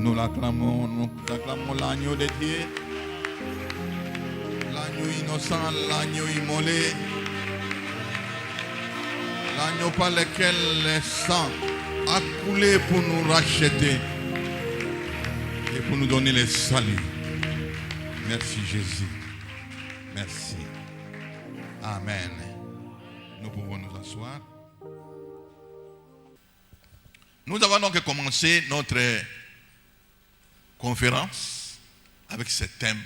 Nous acclamons l'agneau de Dieu, l'agneau innocent, l'agneau immolé, l'agneau par lequel le sang a coulé pour nous racheter et pour nous donner le salut. Merci Jésus. Merci. Amen. Nous pouvons nous asseoir. Nous avons donc commencé notre conférence avec ce thème.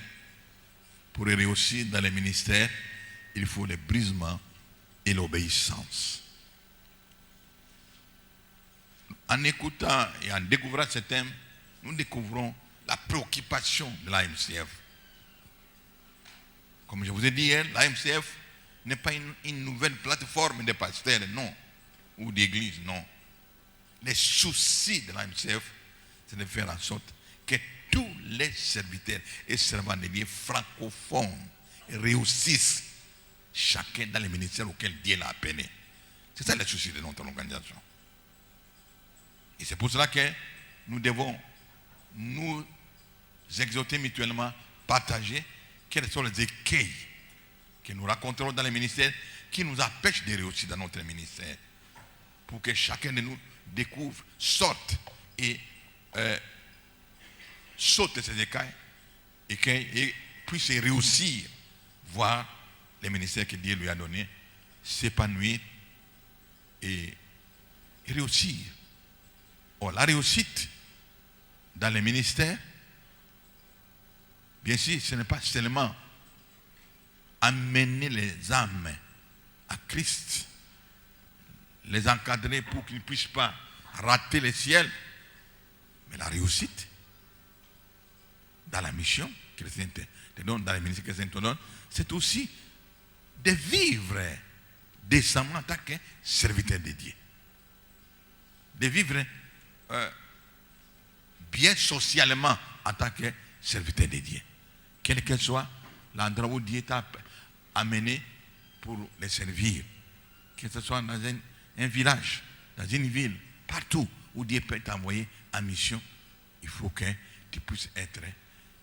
Pour réussir dans les ministères, il faut le brisement et l'obéissance. En écoutant et en découvrant ce thème, nous découvrons la préoccupation de l'AMCF. Comme je vous ai dit hier, l'AMCF n'est pas une nouvelle plateforme de pasteurs, non, ou d'église, non. Les soucis de l'AMCF, c'est de faire en sorte que tous les serviteurs et servants de Dieu francophones réussissent chacun dans les ministères auxquels Dieu l'a appelé. C'est ça le souci de notre organisation. Et c'est pour cela que nous devons nous exhorter mutuellement, partager quels sont les écueils que nous rencontrons dans les ministères qui nous empêchent de réussir dans notre ministère. Pour que chacun de nous découvre, sorte et saute ces écueils et puisse réussir, voir les ministères que Dieu lui a donnés, s'épanouir et réussir. Or, la réussite dans les ministères, bien sûr, ce n'est pas seulement amener les âmes à Christ, les encadrer pour qu'ils ne puissent pas rater le ciel, mais la réussite dans la mission que le Seigneur te donne, dans les ministères que le Seigneur te donne, c'est aussi de vivre décemment en tant que serviteur de Dieu. De vivre bien socialement en tant que serviteur de Dieu. Quel que soit l'endroit où Dieu t'a amené pour les servir. Que ce soit dans un village, dans une ville, partout où Dieu peut t'envoyer en mission, il faut que tu puisses être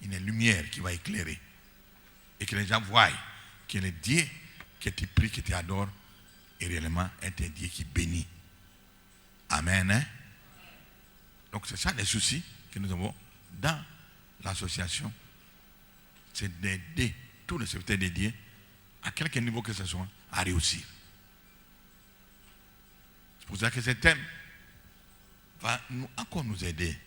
une lumière qui va éclairer. Et que les gens voient que le Dieu que tu pries, que tu adores, est réellement un Dieu qui bénit. Amen. Hein? Donc c'est ça les soucis que nous avons dans l'association. C'est d'aider tous les serviteurs de Dieu, à quelque niveau que ce soit, à réussir. C'est pour ça que ce thème va encore nous aider.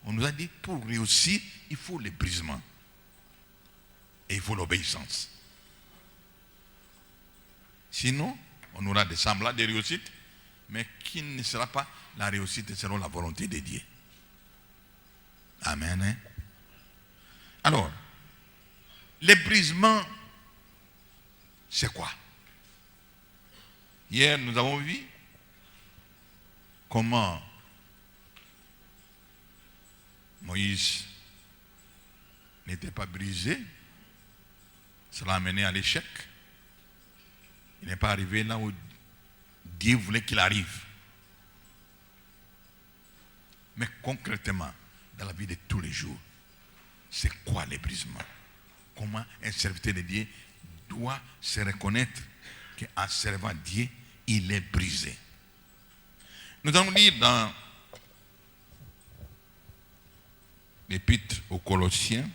On nous a dit, pour réussir, il faut le brisement. Et il faut l'obéissance. Sinon, on aura des semblants de réussite, mais qui ne sera pas la réussite selon la volonté de Dieu. Amen. Hein? Alors, le brisement, c'est quoi? Hier, nous avons vu comment Moïse n'était pas brisé. Cela a mené à l'échec. Il n'est pas arrivé là où Dieu voulait qu'il arrive. Mais concrètement, dans la vie de tous les jours, c'est quoi le brisement? Comment un serviteur de Dieu doit se reconnaître qu'en servant Dieu, il est brisé? Nous allons lire dans l'Épître aux Colossiens,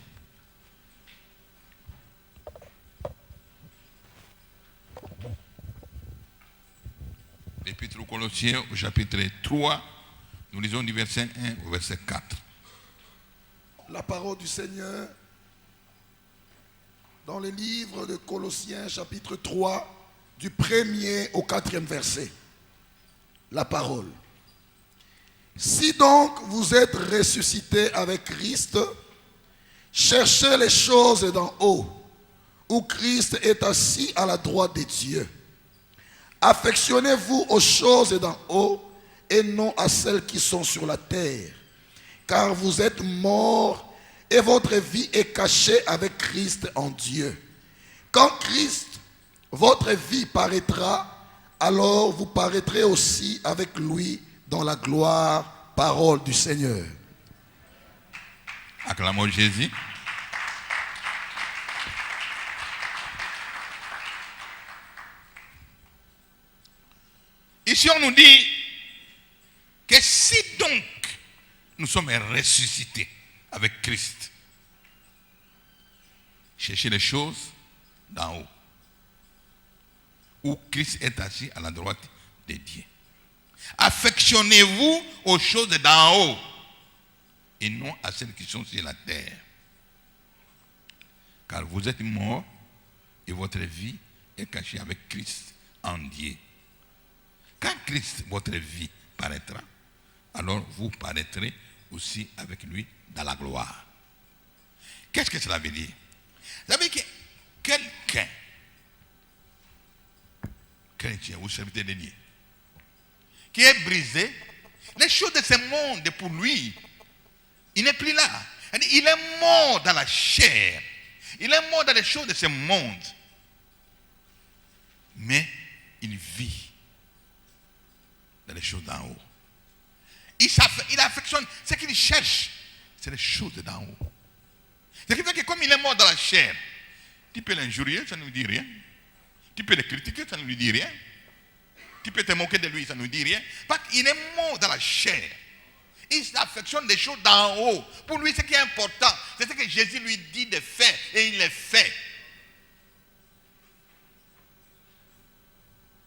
l'Épître aux Colossiens au chapitre 3, nous lisons du verset 1 au verset 4. La parole du Seigneur dans le livre de Colossiens chapitre 3 du 1er au 4e verset. La parole. Si donc vous êtes ressuscités avec Christ, cherchez les choses d'en haut, où Christ est assis à la droite de Dieu. Affectionnez-vous aux choses d'en haut et non à celles qui sont sur la terre. Car vous êtes morts et votre vie est cachée avec Christ en Dieu. Quand Christ, votre vie, paraîtra, alors vous paraîtrez aussi avec lui dans la gloire, parole du Seigneur. Acclamons Jésus. Ici, on nous dit que si donc nous sommes ressuscités avec Christ, cherchez les choses d'en haut, où Christ est assis à la droite de Dieu. Affectionnez-vous aux choses d'en haut et non à celles qui sont sur la terre. Car vous êtes morts et votre vie est cachée avec Christ en Dieu. Quand Christ, votre vie, paraîtra, alors vous paraîtrez aussi avec lui dans la gloire. Qu'est-ce que cela veut dire? Ça veut dire que quelqu'un, chrétien ou serviteur de Dieu, qui est brisé, les choses de ce monde pour lui, il n'est plus là. Il est mort dans la chair. Il est mort dans les choses de ce monde. Mais il vit dans les choses d'en haut. Il affectionne ce qu'il cherche, c'est les choses d'en haut. Ce qui fait que comme il est mort dans la chair, tu peux l'injurier, ça ne lui dit rien. Tu peux le critiquer, ça ne lui dit rien. Tu peux te moquer de lui, ça ne lui dit rien. Parce qu'il est mort dans la chair. Il s'affectionne des choses d'en haut. Pour lui, ce qui est important, c'est ce que Jésus lui dit de faire, et il le fait.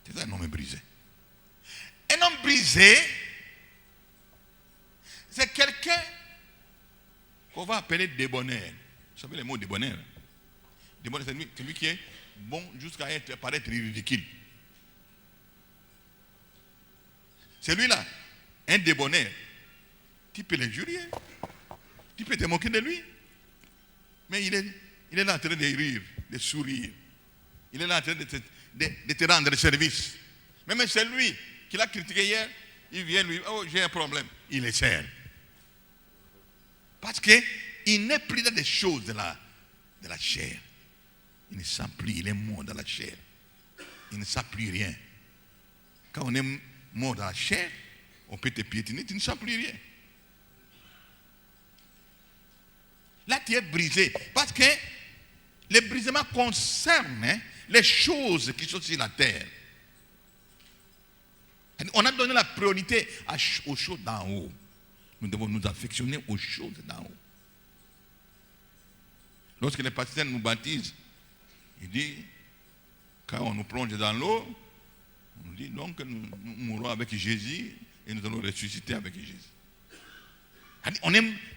C'est un homme brisé. Un homme brisé, c'est quelqu'un qu'on va appeler débonnaire. Vous savez le mot débonnaire? Débonnaire, c'est celui qui est bon jusqu'à paraître ridicule. Celui-là, un débonnaire, tu peux l'injurier, tu peux te moquer de lui, mais il est là en train de rire, de sourire. Il est là en train de te rendre service. Même celui qui l'a critiqué hier, il vient lui, oh j'ai un problème, il est sert. Parce qu'il n'est plus dans des choses de la chair. Il ne sent plus, il est mort dans la chair. Il ne sent plus rien. Quand on est mort dans la chair, on peut te piétiner, tu ne sens plus rien. Là, tu es brisé. Parce que le brisement concerne les choses qui sont sur la terre. On a donné la priorité aux choses d'en haut. Nous devons nous affectionner aux choses d'en haut. Lorsque les pasteurs nous baptisent, il dit, quand on nous plonge dans l'eau, on nous dit donc que nous mourrons avec Jésus et nous allons ressusciter avec Jésus.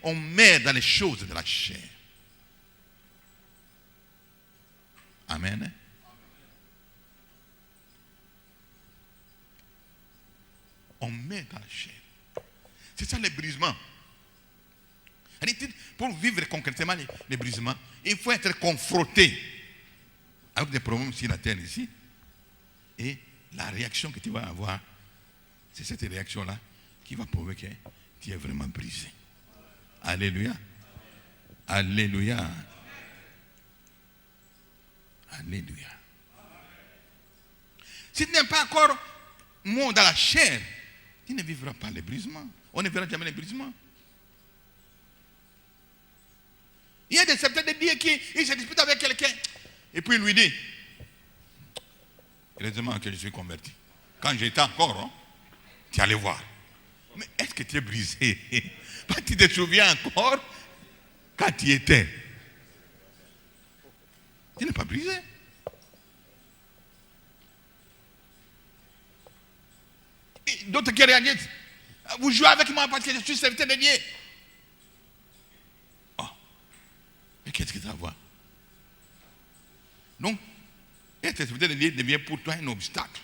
On met dans les choses de la chair. Amen. On met dans la chair. C'est ça le brisement. Pour vivre concrètement les brisements, il faut être confronté avec des problèmes sur la terre ici. Et la réaction que tu vas avoir, c'est cette réaction-là qui va prouver que tu es vraiment brisé. Alléluia. Alléluia. Alléluia. Si tu n'es pas encore mort dans la chair, tu ne vivras pas les brisements. On ne verra jamais les brisements. Il y a des serviteurs de Dieu qui se disputent avec quelqu'un. Et puis il lui dit, heureusement que je suis converti. Quand j'étais encore, tu allais voir. Mais est-ce que tu es brisé? Tu te souviens encore quand tu étais? Tu n'es pas brisé. d'autres qui réagissent. Vous jouez avec moi parce que je suis serviteur de Dieu. Oh. Mais qu'est-ce que ça va? Donc, être serviteur de Dieu devient pour toi un obstacle.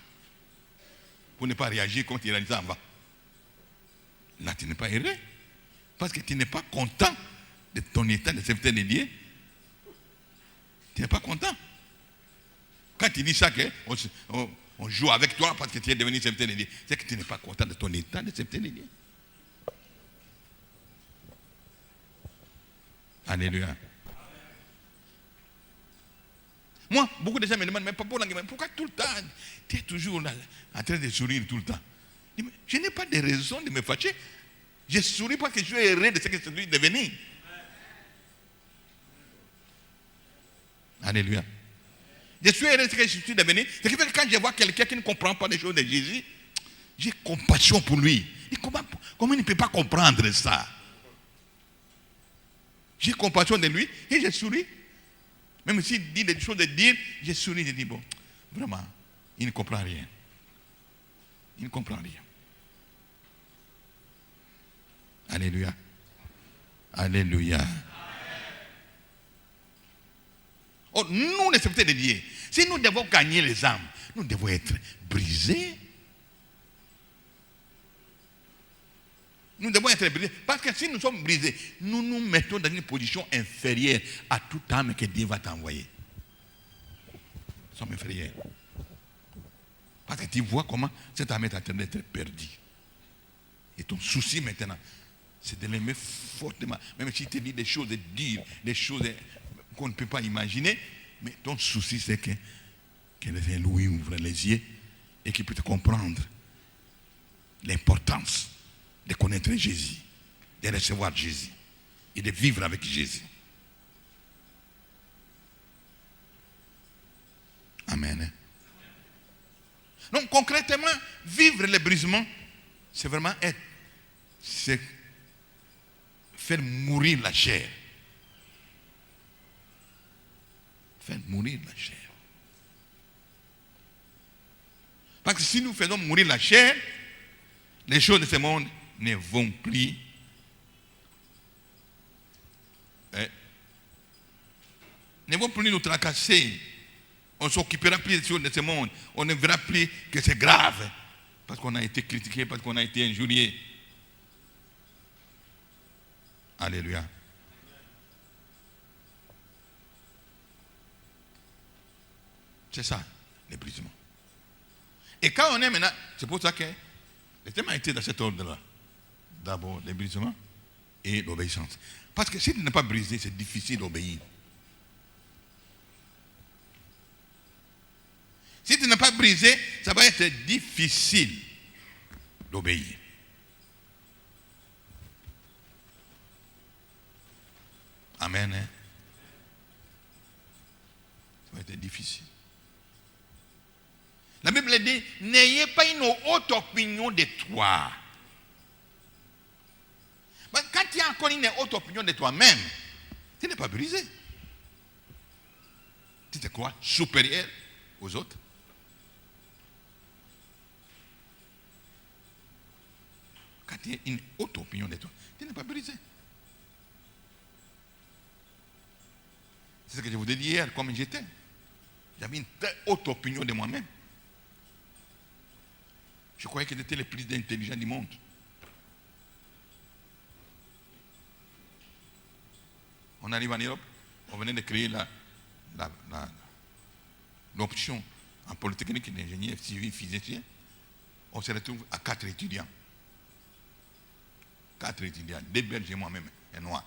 Pour ne pas réagir quand il réalise en bas. Là, tu n'es pas heureux. Parce que tu n'es pas content de ton état de serviteur de Dieu. Tu n'es pas content. Quand tu dis ça, on joue avec toi parce que tu es devenu serviteur de Dieu, c'est que tu n'es pas content de ton état de serviteur de Dieu. Alléluia. Moi, beaucoup de gens me demandent, mais pourquoi tout le temps, tu es toujours là, en train de sourire tout le temps? Je n'ai pas de raison de me fâcher. Je souris parce que je suis heureux de ce que je suis devenu. Alléluia. Je suis heureux de ce que je suis devenu. Ce qui fait que quand je vois quelqu'un qui ne comprend pas les choses de Jésus, j'ai compassion pour lui. Et comment il ne peut pas comprendre ça? J'ai compassion de lui et je souris. Même s'il dit des choses de dire, je souris, je dis, bon, vraiment, il ne comprend rien. Il ne comprend rien. Alléluia. Alléluia. Oh, nous, les serviteurs de Dieu, si nous devons gagner les âmes, nous devons être brisés. Nous devons être brisés. Parce que si nous sommes brisés, nous nous mettons dans une position inférieure à toute âme que Dieu va t'envoyer. Nous sommes inférieurs. Parce que tu vois comment cette âme est en train d'être perdue. Et ton souci maintenant, c'est de l'aimer fortement. Même si tu te dis des choses dures, des choses qu'on ne peut pas imaginer, mais ton souci c'est que le Saint-Louis ouvre les yeux et qu'il puisse comprendre l'importance de connaître Jésus, de recevoir Jésus et de vivre avec Jésus. Amen. Donc concrètement, vivre le brisement, c'est vraiment c'est faire mourir la chair. Faire mourir la chair. Parce que si nous faisons mourir la chair, les choses de ce monde ne vont plus nous tracasser. On ne s'occupera plus des choses de ce monde. On ne verra plus que c'est grave. Parce qu'on a été critiqué, parce qu'on a été injurié. Alléluia. C'est ça, les brisements. Et quand on est maintenant, c'est pour ça que le thème a été dans cet ordre-là. D'abord, les brisements et l'obéissance. Parce que si tu n'es pas brisé, c'est difficile d'obéir. Si tu n'es pas brisé, ça va être difficile d'obéir. Amen. Hein? Ça va être difficile. La Bible dit, n'ayez pas une haute opinion de toi. Mais quand tu as encore une haute opinion de toi-même, tu n'es pas brisé. Tu te crois supérieur aux autres. Quand tu as une haute opinion de toi, tu n'es pas brisé. C'est ce que je vous ai dit hier, comme j'étais. J'avais une très haute opinion de moi-même. Je croyais que j'étais le plus intelligent du monde. On arrive en Europe, on venait de créer l'option en polytechnique d'ingénieur civil physicien. On se retrouve à 4 étudiants. 4 étudiants, 2 Belges et moi-même, un noir.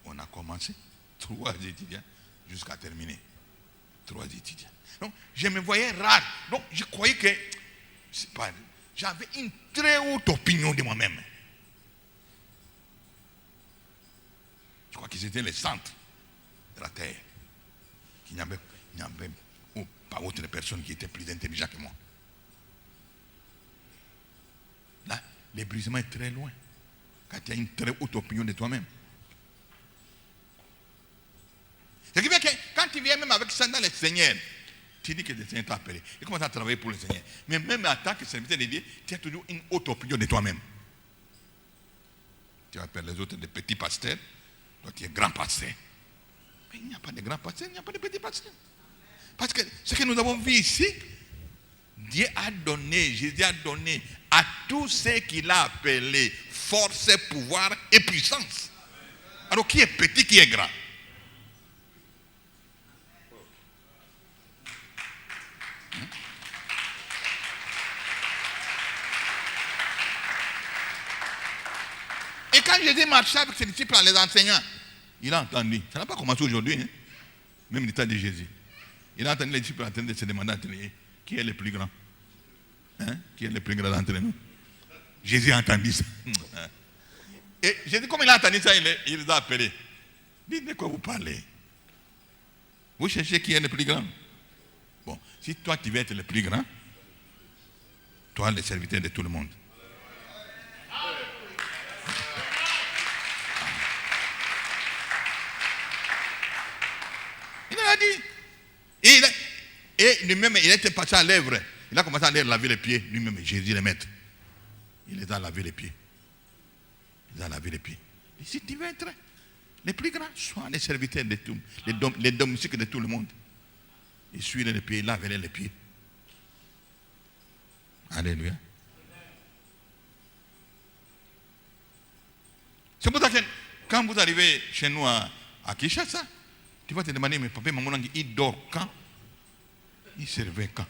On a commencé 3 étudiants jusqu'à terminer. 3 étudiants. Donc, je me voyais rare. Donc, je croyais que j'avais une très haute opinion de moi-même. Je crois que c'était le centre de la terre. Il n'y avait pas autre personne qui était plus intelligent que moi. Là, le brisement est très loin. Quand tu as une très haute opinion de toi-même. Ce qui fait que quand tu viens même avec ça dans le Seigneur, Tu dis que le Seigneur t'a appelé. Et commence à travailler pour le Seigneur. Mais même en tant que serviteur de Dieu, tu as toujours une autre opinion de toi-même. Tu appelles les autres des petits pasteurs. Toi, tu es grand pasteur. Mais il n'y a pas de grand pasteur, il n'y a pas de petit pasteur. Parce que ce que nous avons vu ici, Dieu a donné, Jésus a donné à tous ceux qu'il a appelés force, pouvoir et puissance. Alors qui est petit, qui est grand? Et quand Jésus marchait avec ses disciples, les enseignants, il a entendu. Ça n'a pas commencé aujourd'hui, hein? Même l'état de Jésus. Il a entendu les disciples en train de se demander entre eux, qui est le plus grand? Hein? Qui est le plus grand d'entre nous? Jésus a entendu ça. Et Jésus, comme il a entendu ça, il les a appelés. Dites de quoi vous parlez? Vous cherchez qui est le plus grand? Bon, si toi tu veux être le plus grand, toi le serviteur de tout le monde. Il a dit. Et lui-même, il était passé à l'œuvre. Il a commencé à les laver les pieds. Lui-même, Jésus le maître. Il les a lavé les pieds. Il les a lavé les pieds. Et si tu veux être le plus grand, sois les serviteurs de tout, les domestiques de tout le monde. Il suit les pieds, il lave les pieds. Alléluia. C'est pour ça que quand vous arrivez chez nous à Kinshasa, tu vas te demander, mais papa, maman, il dort quand? Il servait quand?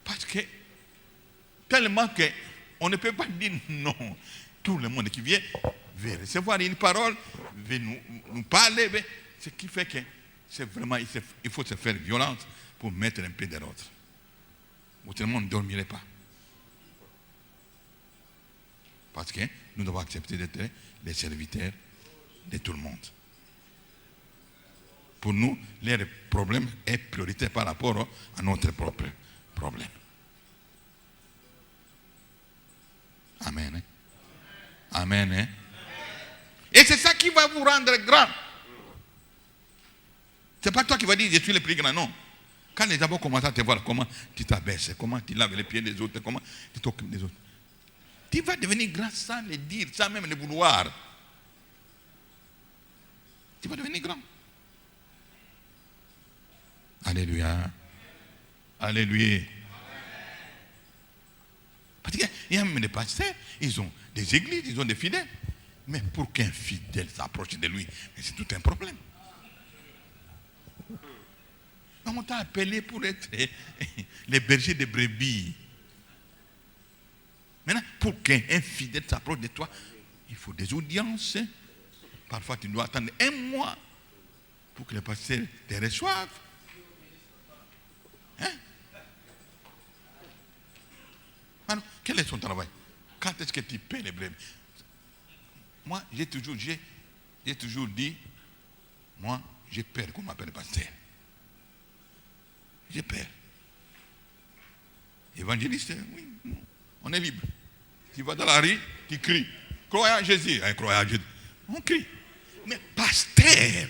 Parce que tellement qu'on ne peut pas dire non. Tout le monde qui vient veut recevoir une parole, veut nous parler. Ce qui fait que c'est vraiment, il faut se faire violence pour mettre un peu de l'autre. Autrement, on ne dormirait pas. Parce que nous devons accepter d'être les serviteurs de tout le monde. Pour nous, leur problème est prioritaire par rapport à notre propre problème. Amen. Hein? Amen. Hein? Et c'est ça qui va vous rendre grand. Ce n'est pas toi qui vas dire je suis le plus grand, non. Quand les gens vont commencer à te voir comment tu t'abaisses, comment tu laves les pieds des autres, comment tu t'occupes des autres, tu vas devenir grand sans le dire, sans même le vouloir. Tu vas devenir grand. Alléluia. Alléluia. Parce qu'il y a même des pasteurs, ils ont des églises, ils ont des fidèles. Mais pour qu'un fidèle s'approche de lui, c'est tout un problème. On t'a appelé pour être les bergers de brebis. Maintenant, pour qu'un fidèle s'approche de toi, il faut des audiences. Parfois, tu dois attendre 1 mois pour que les pasteurs te reçoivent. Hein? Alors, quel est son travail? Quand est-ce que tu paies les brebis? Moi, j'ai toujours dit, moi, j'ai peur qu'on m'appelle pasteur. J'ai peur. Évangéliste, oui, on est libre. Tu vas dans la rue, tu cries. Croyez en Jésus. Croyez en Jésus. On crie. Mais pasteur,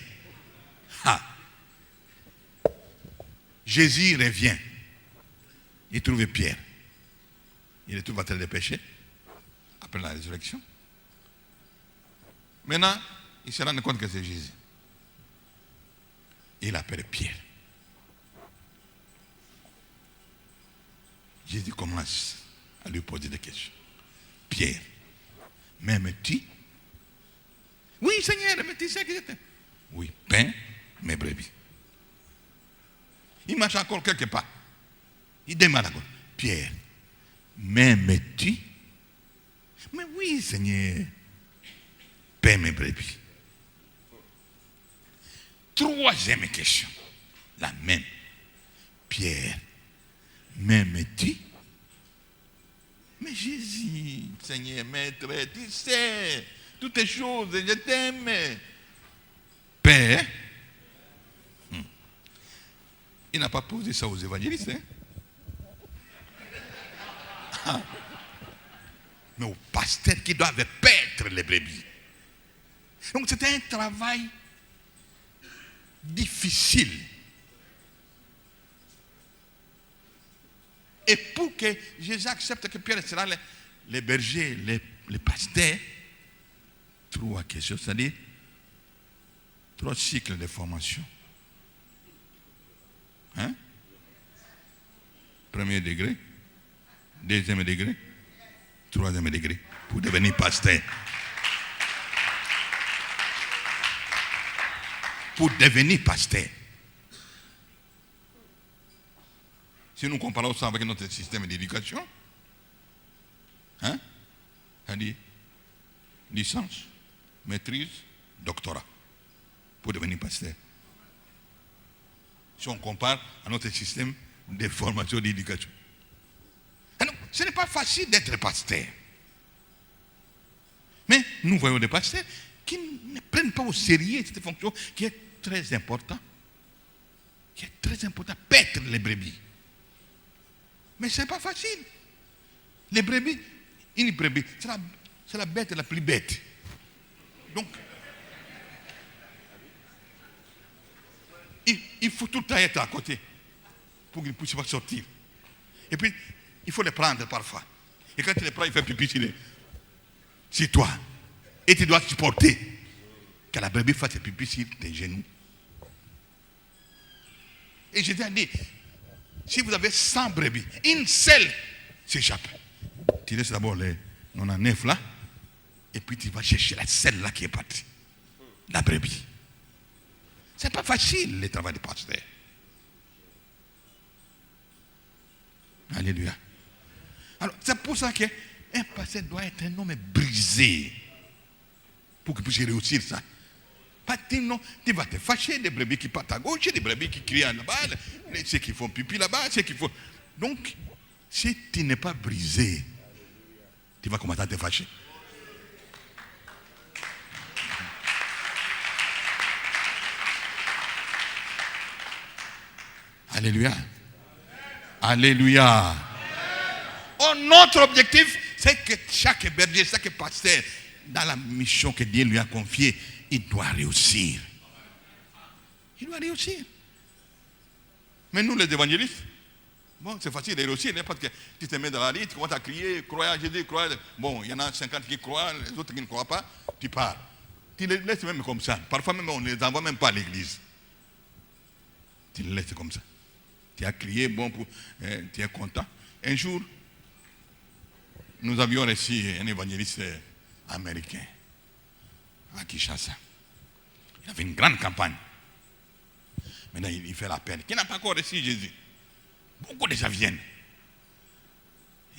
Jésus revient. Il trouve Pierre. Il est tout en train de pécher après la résurrection. Maintenant, il se rend compte que c'est Jésus. Il appelle Pierre. Jésus commence à lui poser des questions. Pierre, m'aimes-tu? Oui, Seigneur, mais tu sais que j'étais. Oui, pain, mes brebis. Il marche encore quelque part. Il demande encore. Pierre, m'aimes-tu? Mais oui, Seigneur. Pain, mes brebis. Troisième question. La même. Pierre, m'aimes-tu? Mais Jésus, Seigneur, Maître, tu sais toutes les choses, je t'aime. Père, il n'a pas posé ça aux évangélistes. Hein? Mais aux pasteurs qui doivent paître les brebis. Donc c'était un travail difficile. Et pour que Jésus accepte que Pierre sera les bergers, les pasteurs, 3 questions, c'est-à-dire 3 cycles de formation. Hein? Premier degré, deuxième degré, troisième degré, pour devenir pasteur. Pour devenir pasteur. Si nous comparons ça avec notre système d'éducation, hein, c'est-à-dire licence, maîtrise, doctorat, pour devenir pasteur. Si on compare à notre système de formation d'éducation. Alors, ce n'est pas facile d'être pasteur. Mais nous voyons des pasteurs qui ne prennent pas au sérieux cette fonction qui est très importante. Qui est très important, paître les brebis. Mais ce n'est pas facile. Les brebis, une brebis, c'est la bête la plus bête. Donc, il faut tout le temps être à côté pour qu'il ne puisse pas sortir. Et puis, il faut les prendre parfois. Et quand tu les prends, il fait pipi sur toi. Et tu dois supporter que la brebis fasse pipi sur tes genoux. Et je t'ai dit, si vous avez 100 brebis, une seule s'échappe. Tu laisses d'abord les 99 là, et puis tu vas chercher la seule là qui est partie. La brebis. Ce n'est pas facile le travail de pasteur. Alléluia. Alors, c'est pour ça qu'un pasteur doit être un homme brisé pour qu'il puisse réussir ça. Pas non, tu vas te fâcher des brebis qui partent à gauche, des brebis qui crient là-bas, ceux qui font pipi là-bas, ceux qui font. Donc, si tu n'es pas brisé, tu vas commencer à te fâcher. Alléluia. Alléluia. Oh, notre objectif, c'est que chaque berger, chaque pasteur, dans la mission que Dieu lui a confiée, il doit réussir. Il doit réussir. Mais nous, les évangélistes, bon, c'est facile de réussir, parce que tu te mets dans la rue, tu commences à crier, croyez à Jésus, croyez. Bon, il y en a 50 qui croient, les autres qui ne croient pas, tu pars. Tu les laisses même comme ça. Parfois même, on ne les envoie même pas à l'église. Tu les laisses comme ça. Tu as crié, bon, tu es content. Un jour, nous avions reçu un évangéliste américain à Kinshasa. Il avait une grande campagne. Maintenant, il fait l'appel. Qui n'a pas encore reçu Jésus? Beaucoup de gens viennent.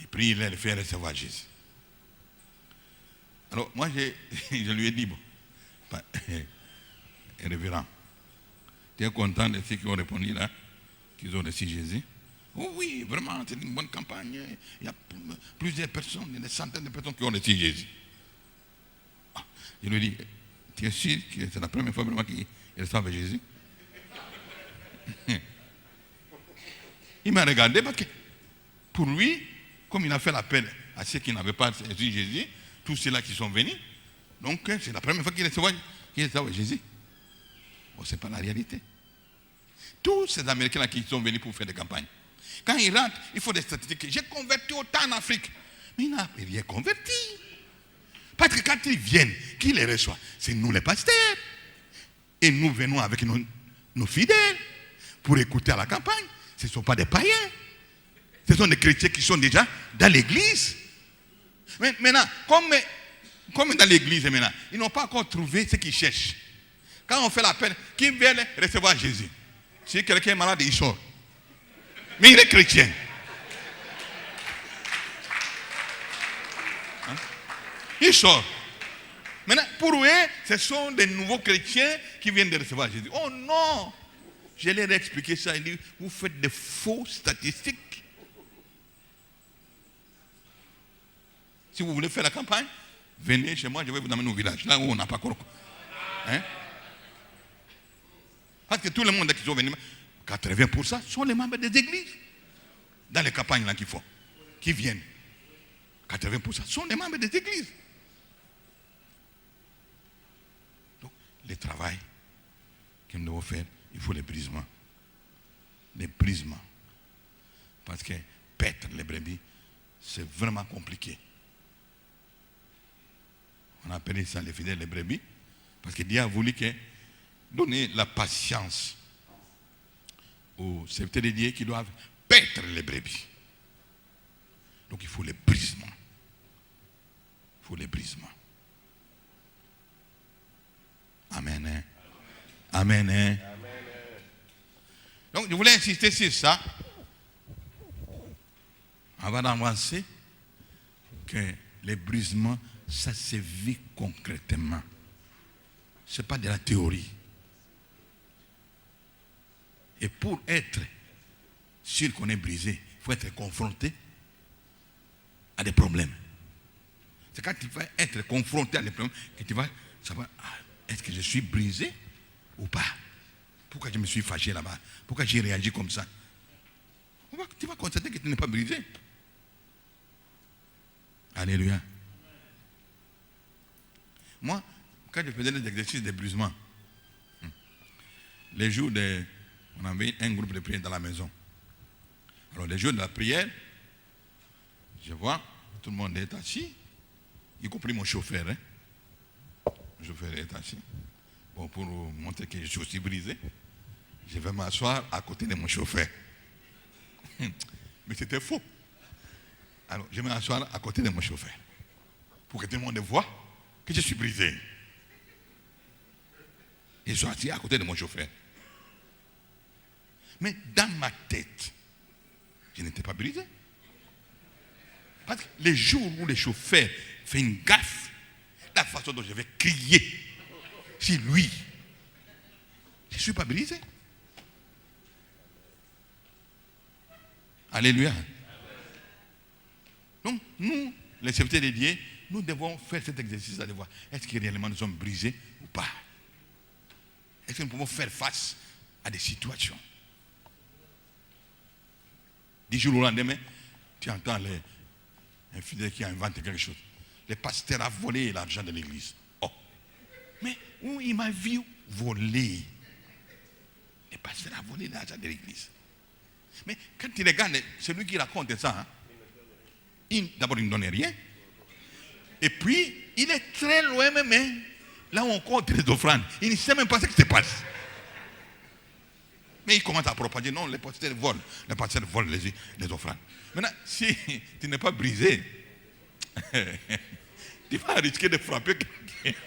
Et puis, il le fait recevoir Jésus. Alors, moi, je lui ai dit, bon, révérend, tu es content de ceux qui ont répondu là, qu'ils ont reçu Jésus? Oh oui, vraiment, c'est une bonne campagne. Il y a plusieurs personnes, des centaines de personnes qui ont reçu Jésus. Je lui ai dit, tu es sûr que c'est la première fois vraiment qu'il reçoit Jésus? Il m'a regardé parce que pour lui, comme il a fait l'appel à ceux qui n'avaient pas reçu Jésus, tous ceux-là qui sont venus, donc c'est la première fois qu'il reçoit Jésus. Bon, ce n'est pas la réalité. Tous ces Américains-là qui sont venus pour faire des campagnes, quand ils rentrent, il faut des statistiques. J'ai converti autant en Afrique. Mais il n'a rien converti. Parce que quand ils viennent, qui les reçoit? C'est nous les pasteurs. Et nous venons avec nos fidèles pour écouter à la campagne. Ce ne sont pas des païens. Ce sont des chrétiens qui sont déjà dans l'église. Mais maintenant, comme dans l'église maintenant, ils n'ont pas encore trouvé ce qu'ils cherchent. Quand on fait l'appel, qui vient recevoir Jésus? Si quelqu'un est malade, il sort. Mais il est chrétien. Hein? Il sort. Maintenant, pour eux, ce sont des nouveaux chrétiens qui viennent de recevoir Jésus. Oh non! Je leur ai expliqué ça. Il dit, vous faites des faux statistiques. Si vous voulez faire la campagne, venez chez moi, je vais vous amener au village, là où on n'a pas encore. Hein? Parce que tout le monde qui sont venus, 80% sont les membres des églises. Dans les campagnes là qu'ils font, qui viennent. 80% sont les membres des églises. Donc, le travail que nous devons faire, il faut les brisements. Les brisements. Parce que paître les brebis, c'est vraiment compliqué. On appelle ça les fidèles les brebis, parce que Dieu a voulu donner la patience aux serviteurs de Dieu qui doivent paître les brebis. Donc il faut les brisements. Il faut les brisements. Amen. Hein? Amen. Hein? Donc je voulais insister sur ça. Avant d'avancer, que les brisements, ça se vit concrètement. Ce n'est pas de la théorie. Et pour être sûr qu'on est brisé, il faut être confronté à des problèmes. C'est quand tu vas être confronté à des problèmes que tu vas savoir, est-ce que je suis brisé ou pas? Pourquoi je me suis fâché là-bas? Pourquoi j'ai réagi comme ça? Tu vas constater que tu n'es pas brisé. Alléluia. Moi, quand je faisais les exercices de brisement, les jours on avait un groupe de prière dans la maison. Alors les jours de la prière, je vois, tout le monde est assis, y compris mon chauffeur. Hein. Le chauffeur est assis. Bon, pour montrer que je suis aussi brisé, je vais m'asseoir à côté de mon chauffeur. Mais c'était faux. Alors, je vais m'asseoir à côté de mon chauffeur. Pour que tout le monde voit que je suis brisé. Et je suis assis à côté de mon chauffeur. Mais dans ma tête, je n'étais pas brisé. Parce que les jours où le chauffeur fait une gaffe, la façon dont je vais crier, c'est lui. Je ne suis pas brisé. Alléluia. Donc, nous, les serviteurs de Dieu, nous devons faire cet exercice de voir est-ce que réellement nous sommes brisés ou pas. Est-ce que nous pouvons faire face à des situations. 10 jours au lendemain, tu entends un fidèle qui invente quelque chose. Le pasteur a volé l'argent de l'église. Oh. Mais où il m'a vu voler. Le pasteur a volé l'argent de l'église. Mais quand tu regardes celui qui raconte ça, d'abord il ne donne rien. Et puis, il est très loin même. Hein, là où on compte les offrandes. Il ne sait même pas ce qui se passe. Mais il commence à propager. Non, les pasteurs volent. Les pasteurs volent les offrandes. Maintenant, si tu n'es pas brisé, tu vas risquer de frapper quelqu'un.